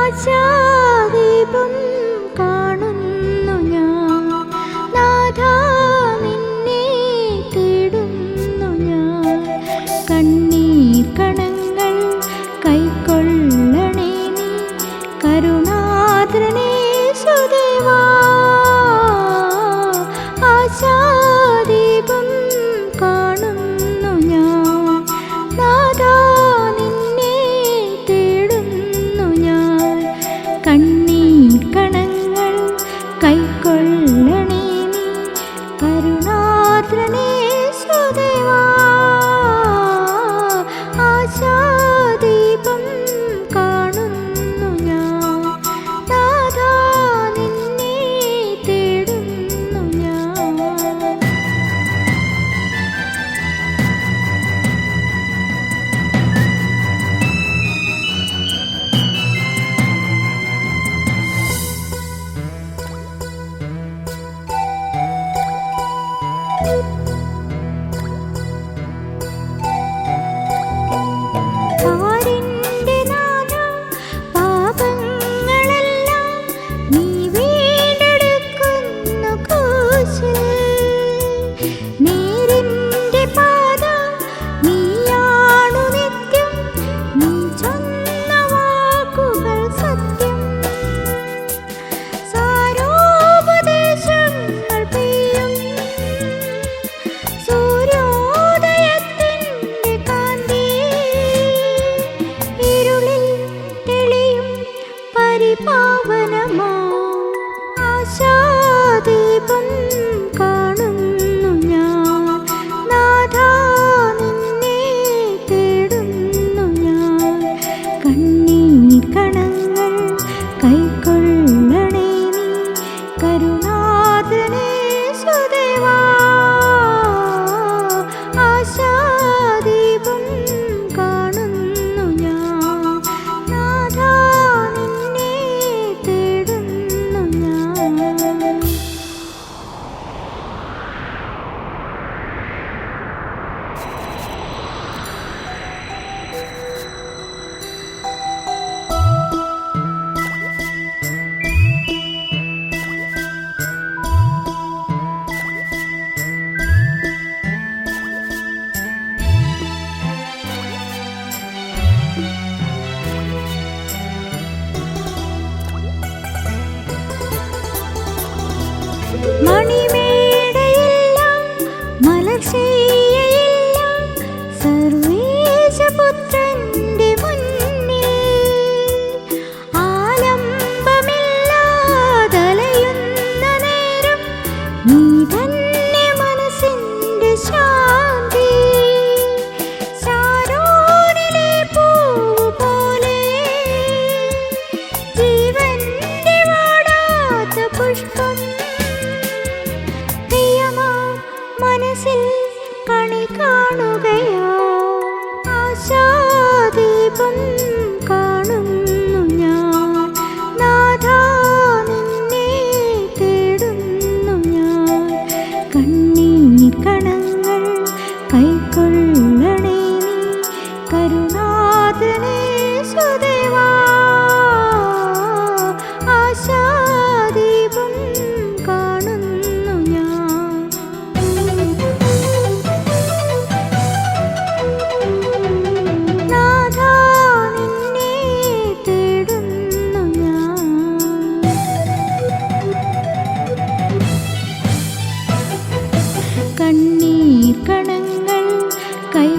ആശാദീപം കാണുന്നു ഞാൻ നാഥാ, നിന്നെ തേടുന്നു ഞാൻ. കണ്ണീർ കണങ്ങൾ കൈക്കൊള്ളണേ നീ കരുണാദ്രനേ യേശുദേവാ. ആശാദീപം കാണുന്നു ഞാൻ നാഥാ, നിന്നെ തേടുന്നു ഞാൻ. കണ്ണീർ കണങ്ങൾ കൈക്കൊള്ളണേ നീ കരുണാദ്രനേ യേശുദേവാ. ആശാദീപം കാണുന്നു ഞാൻ നാഥാ, നിന്നെ തേടുന്നു ഞാൻ. ആരിന്റെ നാഥാ, പാപങ്ങളെല്ലാം നീ വീണ്ടെടുക്കുന്നു ക്രൂശിൽ. നേരിന്റെ പാത നീയാണു നിത്യം, നീ ചൊന്ന വാക്കുകൾ സത്യം. സാരോപദേശങ്ങൾ പെയ്യും സൂര്യോദയത്തിന്റെ കാന്തി, ഇരുളിൽ തെളിയും പരിപാവനമാ. ആശാദീപം കാണുന്നു ഞാൻ നാഥാ, നിന്നെ തേടുന്നു ഞാൻ. കണ്ണീർ കണങ്ങൾ കൈക്കൊള്ളണേ നീ കരുണാദ്രനേ യേശുദേവാ. ആശാദീപം കാണുന്നു ഞാൻ നാഥാ, നിന്നെ തേടുന്നു ഞാൻ. മണിമേടയില്ല, മലർശയ്യയില്ല, സർവേശപുത്രന്റെ മുന്നിൽ ആലംബമില്ലാതലയുന്ന നേരം നീ തന്നെ മനസ്സിന്റെ ശാന്തി. ശാരോനിലെ പൂവ് പോലെ ജീവന്റെ വാടാത്ത പുഷ്പം, മനസ്സിൽ കണി കാണുകയാ. ആശാദീപം കാണുന്നു ഞാൻ നാഥാ, നിന്നെ തേടുന്നു ഞാൻ. കണ്ണീർ കണങ്ങൾ കൈക്കൊള്ളണേ നീ കരുണാദ്രനേ യേശുദേവാ. ആശാദീപം കാണുന്നു ഞാൻ. നാഥാ, നിന്നെ തേടുന്നു ഞാൻ. കണ്ണീർ കണങ്ങൾ കൈ